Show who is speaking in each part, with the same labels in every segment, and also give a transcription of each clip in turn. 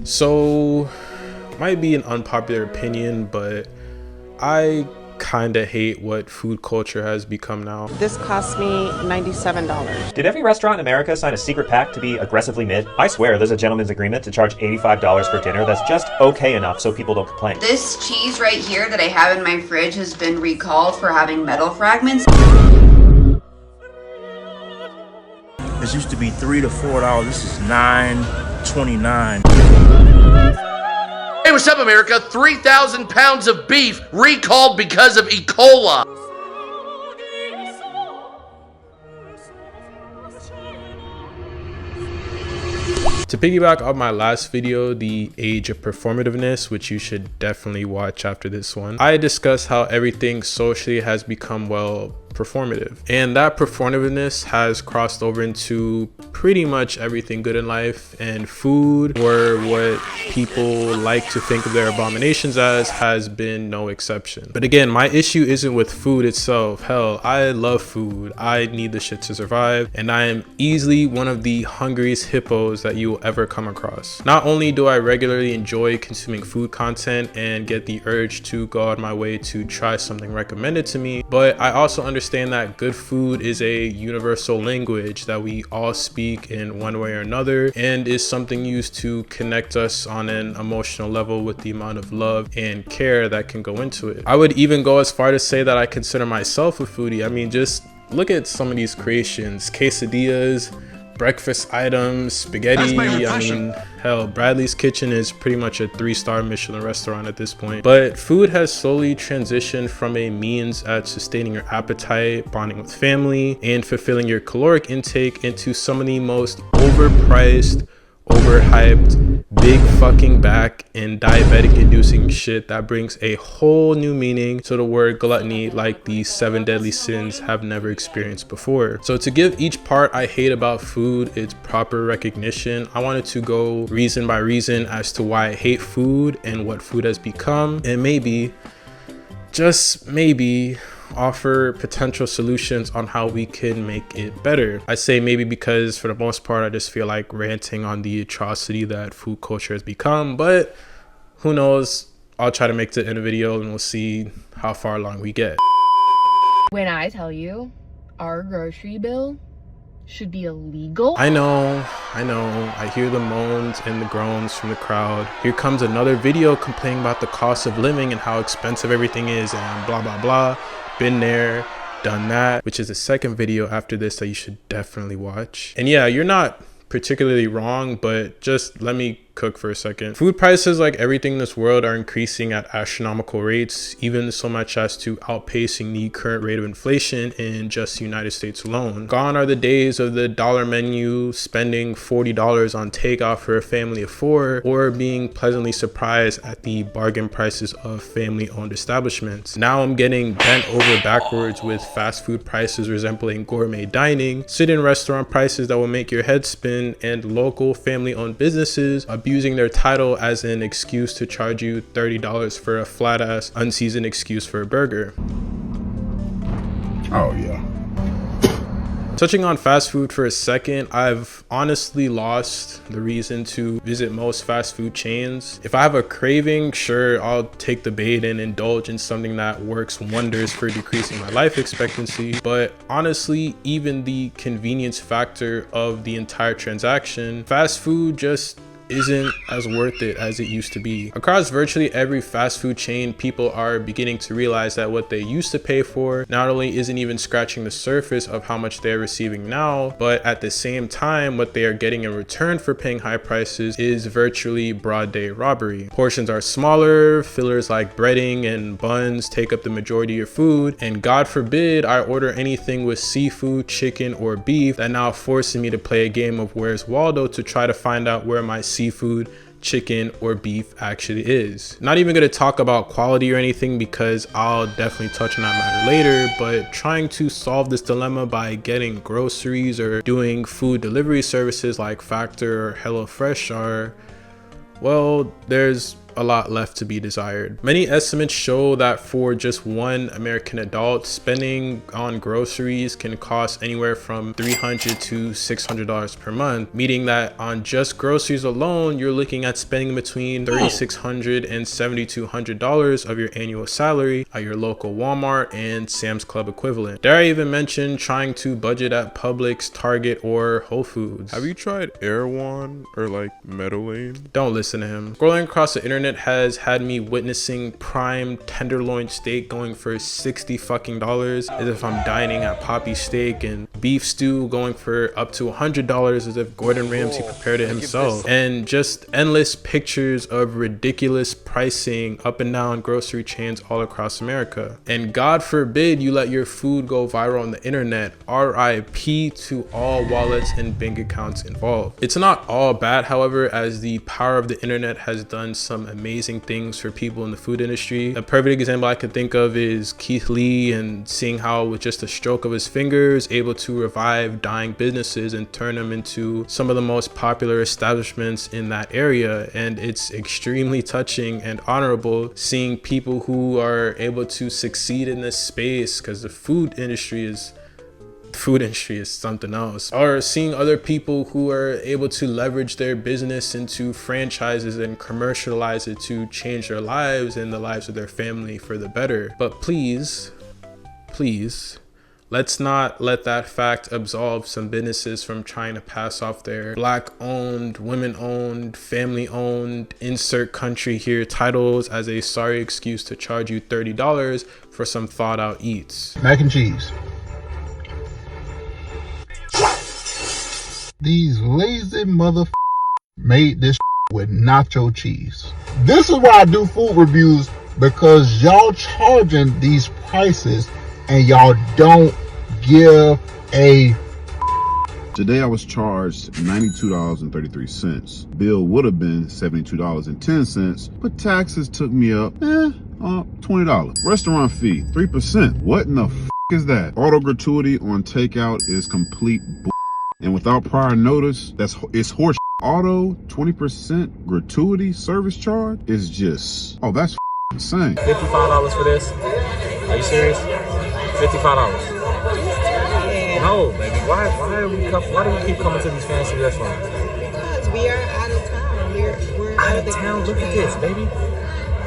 Speaker 1: So, might be an unpopular opinion, but I kinda hate what food culture has become now.
Speaker 2: This cost me $97.
Speaker 3: Did every restaurant in America sign a secret pact to be aggressively mid? I swear there's a gentleman's agreement to charge $85 for dinner that's just okay enough so people don't complain.
Speaker 4: This cheese right here that I have in my fridge has been recalled for having metal fragments.
Speaker 5: This used to be $3 to $4. This is $9.29.
Speaker 6: Hey, what's up, America? 3,000 pounds of beef recalled because of E. coli.
Speaker 1: To piggyback on my last video, the age of performativeness, which you should definitely watch after this one, I discussed how everything socially has become, well, performative, and that performativeness has crossed over into pretty much everything good in life, and food, or what people like to think of their abominations as, has been no exception. But again, my issue isn't with food itself. Hell, I love food. I need the shit to survive, and I am easily one of the hungriest hippos that you will ever come across. Not only do I regularly enjoy consuming food content and get the urge to go out of my way to try something recommended to me, but I also understand that good food is a universal language that we all speak in one way or another, and is something used to connect us on an emotional level with the amount of love and care that can go into it. I would even go as far to say that I consider myself a foodie. I mean, just look at some of these creations: quesadillas, breakfast items, spaghetti. I mean, hell, Bradley's Kitchen is pretty much a 3-star Michelin restaurant at this point. But food has slowly transitioned from a means at sustaining your appetite, bonding with family, and fulfilling your caloric intake into some of the most overpriced, overhyped, big fucking back and diabetic inducing shit that brings a whole new meaning to the word gluttony like the 7 deadly sins have never experienced before. So to give each part I hate about food its proper recognition, I wanted to go reason by reason as to why I hate food and what food has become, and maybe, just maybe, offer potential solutions on how we can make it better. I say maybe because for the most part I just feel like ranting on the atrocity that food culture has become, but who knows, I'll try to make it in a video and we'll see how far along we get.
Speaker 7: When I tell you our grocery bill should be illegal.
Speaker 1: I know, I hear the moans and the groans from the crowd. Here comes another video complaining about the cost of living and how expensive everything is and blah blah blah. Been there, done that, which is the second video after this that you should definitely watch. And yeah, you're not particularly wrong, but just let me cook for a second. Food prices, like everything in this world, are increasing at astronomical rates, even so much as to outpacing the current rate of inflation in just the United States alone. Gone are the days of the dollar menu, spending $40 on takeout for a family of 4, or being pleasantly surprised at the bargain prices of family-owned establishments. Now I'm getting bent over backwards with fast food prices resembling gourmet dining, sit-in restaurant prices that will make your head spin, and local family-owned businesses abusing their title as an excuse to charge you $30 for a flat-ass, unseasoned excuse for a burger.
Speaker 8: Oh yeah.
Speaker 1: Touching on fast food for a second, I've honestly lost the reason to visit most fast food chains. If I have a craving, sure, I'll take the bait and indulge in something that works wonders for decreasing my life expectancy. But honestly, even the convenience factor of the entire transaction, fast food just isn't as worth it as it used to be. Across virtually every fast food chain, people are beginning to realize that what they used to pay for not only isn't even scratching the surface of how much they're receiving now, but at the same time, what they are getting in return for paying high prices is virtually broad day robbery. Portions are smaller, fillers like breading and buns take up the majority of your food, and God forbid I order anything with seafood, chicken, or beef, that now forcing me to play a game of Where's Waldo to try to find out where my seafood, chicken, or beef actually is. Not even going to talk about quality or anything because I'll definitely touch on that matter later, but trying to solve this dilemma by getting groceries or doing food delivery services like Factor or HelloFresh are, well, there's a lot left to be desired. Many estimates show that for just one American adult, spending on groceries can cost anywhere from $300 to $600 per month, meaning that on just groceries alone, you're looking at spending between $3,600 and $7,200 of your annual salary at your local Walmart and Sam's Club equivalent. Dare I even mention trying to budget at Publix, Target, or Whole Foods.
Speaker 8: Have you tried Erewhon or like Meadowlane?
Speaker 1: Don't listen to him. Scrolling across the internet has had me witnessing prime tenderloin steak going for $60 fucking dollars as if I'm dining at Poppy Steak, and beef stew going for up to $100 as if Gordon Ramsay prepared it himself, and just endless pictures of ridiculous pricing up and down grocery chains all across America. And God forbid you let your food go viral on the internet. RIP to all wallets and bank accounts involved. It's not all bad, however, as the power of the internet has done some amazing things for people in the food industry. A perfect example I could think of is Keith Lee, and seeing how with just a stroke of his fingers able to revive dying businesses and turn them into some of the most popular establishments in that area. And it's extremely touching and honorable seeing people who are able to succeed in this space, because the food industry is something else. Or seeing other people who are able to leverage their business into franchises and commercialize it to change their lives and the lives of their family for the better. But please, let's not let that fact absolve some businesses from trying to pass off their Black-owned, women-owned, family-owned, insert country here titles as a sorry excuse to charge you $30 for some thought-out eats.
Speaker 9: Mac and cheese. These lazy mother made this with nacho cheese. This is why I do food reviews, because y'all charging these prices and y'all don't give a.
Speaker 8: Today I was charged $92.33. Bill would have been $72.10, but taxes took me up $20. Restaurant fee 3%. What in the is that? Auto gratuity on takeout is complete bull. And without prior notice, it's horse. Auto 20% gratuity service charge is just, oh, that's insane.
Speaker 10: $55 for this? Are you serious? $55. No, baby. Why do we keep coming to these fancy restaurants?
Speaker 2: Because we are out of town. We're
Speaker 10: Out of town. Look at this, baby.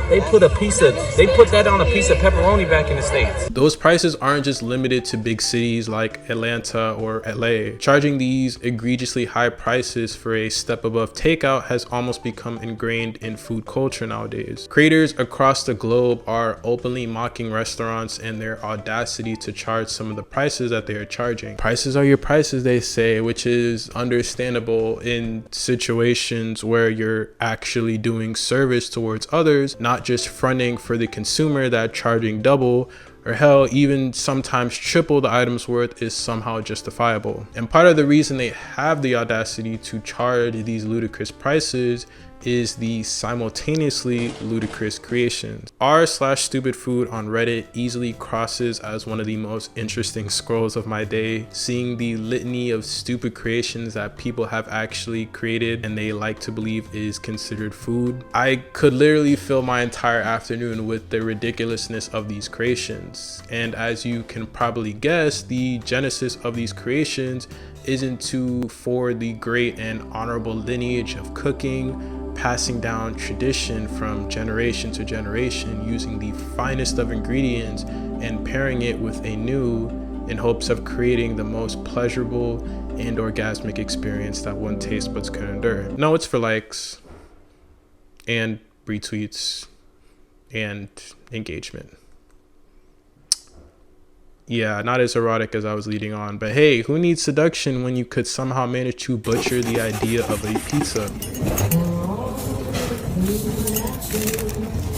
Speaker 10: They put that on a piece of pepperoni back in the States.
Speaker 1: Those prices aren't just limited to big cities like Atlanta or LA. Charging these egregiously high prices for a step above takeout has almost become ingrained in food culture nowadays. Creators across the globe are openly mocking restaurants and their audacity to charge some of the prices that they are charging. Prices are your prices, they say, which is understandable in situations where you're actually doing service towards others, not just fronting for the consumer that charging double or hell, even sometimes triple the item's worth is somehow justifiable. And part of the reason they have the audacity to charge these ludicrous prices is the simultaneously ludicrous creations. r/stupid food on Reddit easily crosses as one of the most interesting scrolls of my day, seeing the litany of stupid creations that people have actually created and they like to believe is considered food. I could literally fill my entire afternoon with the ridiculousness of these creations. And as you can probably guess, the genesis of these creations isn't to forward the great and honorable lineage of cooking, passing down tradition from generation to generation, using the finest of ingredients and pairing it with a new in hopes of creating the most pleasurable and orgasmic experience that one taste buds could endure. No, it's for likes and retweets and engagement. Yeah, not as erotic as I was leading on, but hey, who needs seduction when you could somehow manage to butcher the idea of a pizza?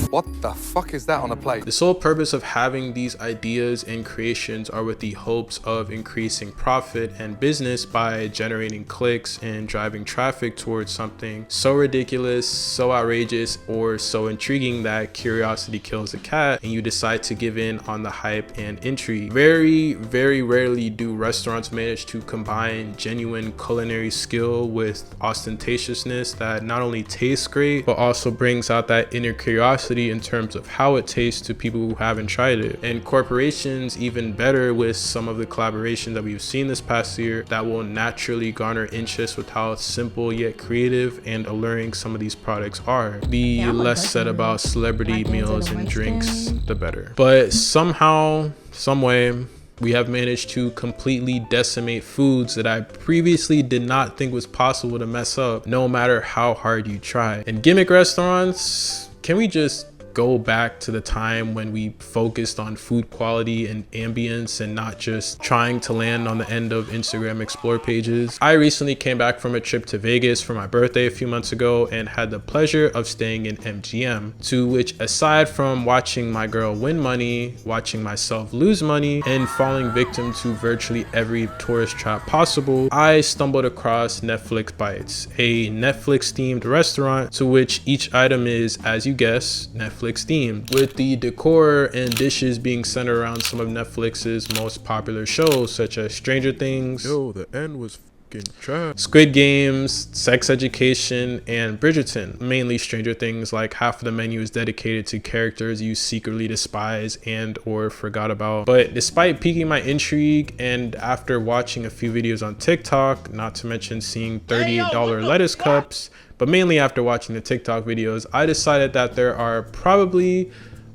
Speaker 11: What the fuck is that on a plate?
Speaker 1: The sole purpose of having these ideas and creations are with the hopes of increasing profit and business by generating clicks and driving traffic towards something so ridiculous, so outrageous, or so intriguing that curiosity kills the cat and you decide to give in on the hype and intrigue. Very, very rarely do restaurants manage to combine genuine culinary skill with ostentatiousness that not only tastes great, but also brings out that inner curiosity in terms of how it tastes to people who haven't tried it. And corporations even better with some of the collaborations that we've seen this past year that will naturally garner interest with how simple yet creative and alluring some of these products are. The less said about celebrity meals and drinks, the better. But somehow, some way, we have managed to completely decimate foods that I previously did not think was possible to mess up, no matter how hard you try. And Gimmick restaurants, can we just go back to the time when we focused on food quality and ambience and not just trying to land on the end of Instagram Explore pages? I recently came back from a trip to Vegas for my birthday a few months ago and had the pleasure of staying in MGM, to which, aside from watching my girl win money, watching myself lose money, and falling victim to virtually every tourist trap possible, I stumbled across Netflix Bites, a Netflix themed restaurant to which each item is, as you guess, Netflix themed, with the decor and dishes being centered around some of Netflix's most popular shows such as Stranger Things, yo, the end was trash, Squid Games, Sex Education, and Bridgerton. Mainly Stranger Things, like half of the menu is dedicated to characters you secretly despise and or forgot about. But despite piquing my intrigue, and after watching a few videos on TikTok, not to mention seeing $38 lettuce cups, but mainly after watching the TikTok videos, I decided that there are probably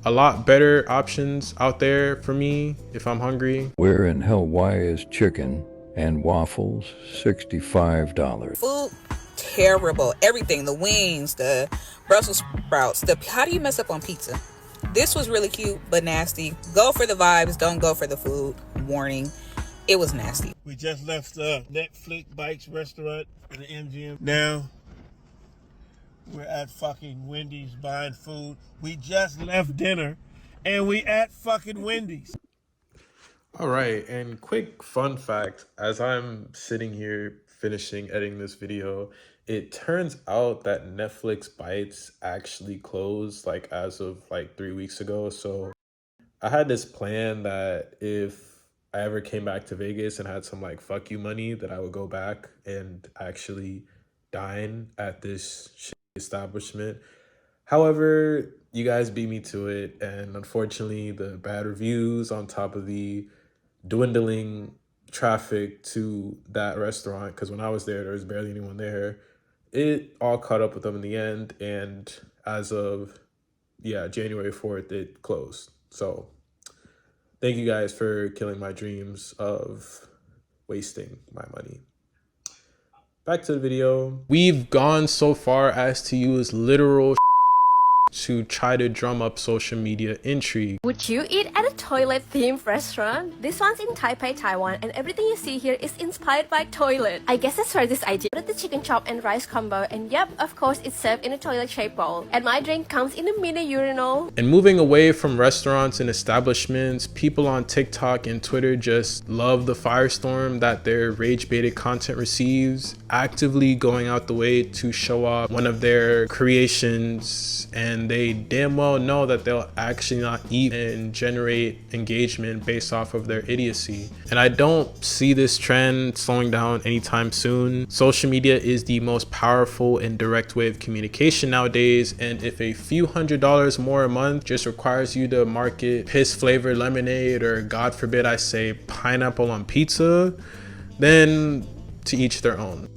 Speaker 1: a lot better options out there for me if I'm hungry.
Speaker 12: Where in hell, why is chicken and waffles $65?
Speaker 13: Food, terrible. Everything, the wings, the Brussels sprouts, how do you mess up on pizza? This was really cute, but nasty. Go for the vibes, don't go for the food. Warning, it was nasty.
Speaker 14: We just left the Netflix Bites restaurant in the MGM. Now, we're at fucking Wendy's buying food. We just left dinner and we at fucking Wendy's.
Speaker 1: All right, and quick fun fact, as I'm sitting here finishing editing this video, it turns out that Netflix Bites actually closed like as of like 3 weeks ago. So I had this plan that if I ever came back to Vegas and had some like fuck you money, that I would go back and actually dine at this establishment. However, you guys beat me to it, and unfortunately the bad reviews on top of the dwindling traffic to that restaurant, because when I was there was barely anyone there, it all caught up with them in the end, and as of January 4th it closed. So thank you guys for killing my dreams of wasting my money. Back to the video. We've gone so far as to use literal to try to drum up social media intrigue.
Speaker 15: Would you eat at a toilet-themed restaurant? This one's in Taipei, Taiwan, and everything you see here is inspired by toilet. I guess that's where this idea of the chicken chop and rice combo, and yep, of course, it's served in a toilet-shaped bowl. And my drink comes in a mini urinal. And moving away from restaurants and establishments, people on TikTok and Twitter just love the firestorm that their rage-baited content receives, actively going out the way to show off one of their creations, and they damn well know that they'll actually not eat and generate engagement based off of their idiocy. And I don't see this trend slowing down anytime soon. Social media is the most powerful and direct way of communication nowadays, and if a few $100s more a month just requires you to market piss flavored lemonade, or God forbid I say pineapple on pizza, then to each their own.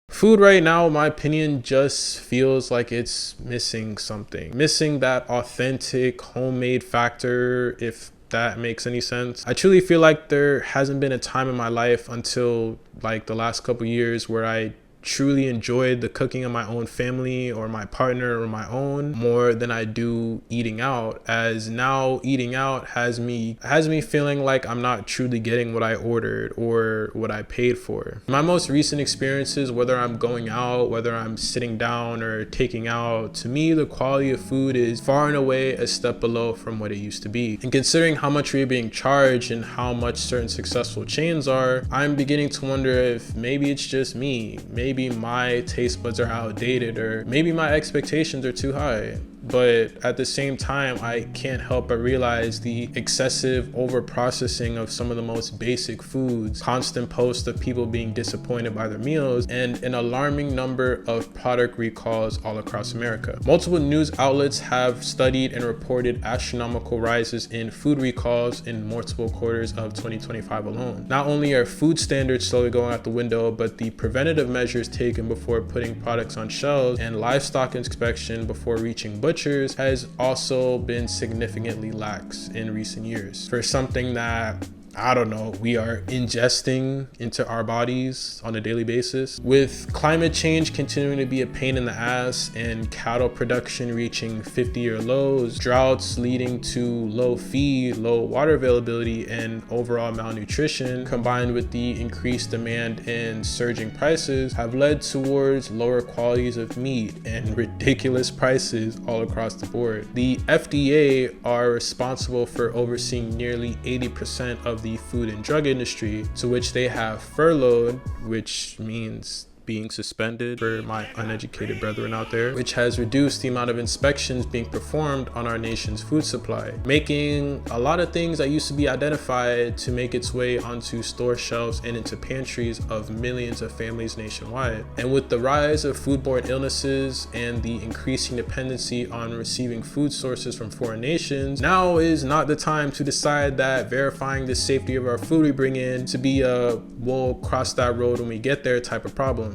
Speaker 15: Food right now, in my opinion, just feels like it's missing something. Missing that authentic homemade factor, if that makes any sense. I truly feel like there hasn't been a time in my life until like the last couple years where I
Speaker 1: truly enjoyed the cooking of my own family or my partner or my own more than I do eating out, as now eating out has me feeling like I'm not truly getting what I ordered or what I paid for. My most recent experiences, whether I'm going out, whether I'm sitting down or taking out, to me the quality of food is far and away a step below from what it used to be. And considering how much we're being charged and how much certain successful chains are, I'm beginning to wonder if maybe it's just me. Maybe my taste buds are outdated, or maybe my expectations are too high. But at the same time, I can't help but realize the excessive over processing of some of the most basic foods, constant posts of people being disappointed by their meals, and an alarming number of product recalls all across America. Multiple news outlets have studied and reported astronomical rises in food recalls in multiple quarters of 2025 alone. Not only are food standards slowly going out the window, but the preventative measures taken before putting products on shelves and livestock inspection before reaching butchers has also been significantly lax in recent years. For something that, I don't know, we are ingesting into our bodies on a daily basis. With climate change continuing to be a pain in the ass and cattle production reaching 50-year lows, droughts leading to low feed, low water availability, and overall malnutrition, combined with the increased demand and surging prices, have led towards lower qualities of meat and ridiculous prices all across the board. The FDA are responsible for overseeing nearly 80% of the food and drug industry, to which they have furloughed, which means being suspended for my uneducated brethren out there, which has reduced the amount of inspections being performed on our nation's food supply, making a lot of things that used to be identified to make its way onto store shelves and into pantries of millions of families nationwide. And with the rise of foodborne illnesses and the increasing dependency on receiving food sources from foreign nations, now is not the time to decide that verifying the safety of our food we bring in to be a we'll cross that road when we get there type of problem.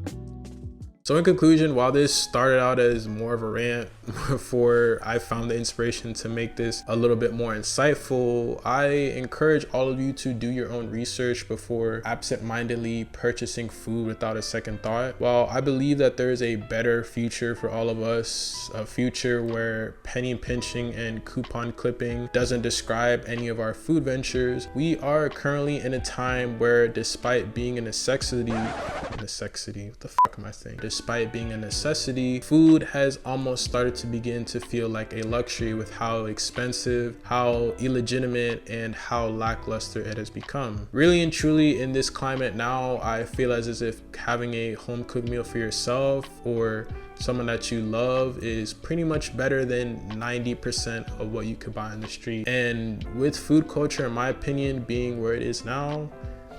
Speaker 1: So in conclusion, while this started out as more of a rant before I found the inspiration to make this a little bit more insightful, I encourage all of you to do your own research before absent-mindedly purchasing food without a second thought. While I believe that there is a better future for all of us, a future where penny pinching and coupon clipping doesn't describe any of our food ventures, we are currently in a time where, despite being a necessity, what the fuck am I saying? Despite being a necessity, food has almost started to begin to feel like a luxury with how expensive, how illegitimate, and how lackluster it has become. Really and truly, in this climate now, I feel as if having a home cooked meal for yourself or someone that you love is pretty much better than 90% of what you could buy on the street. And with food culture, in my opinion, being where it is now,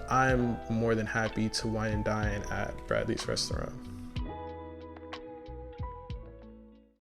Speaker 1: I'm more than happy to wine and dine at Bradley's restaurant.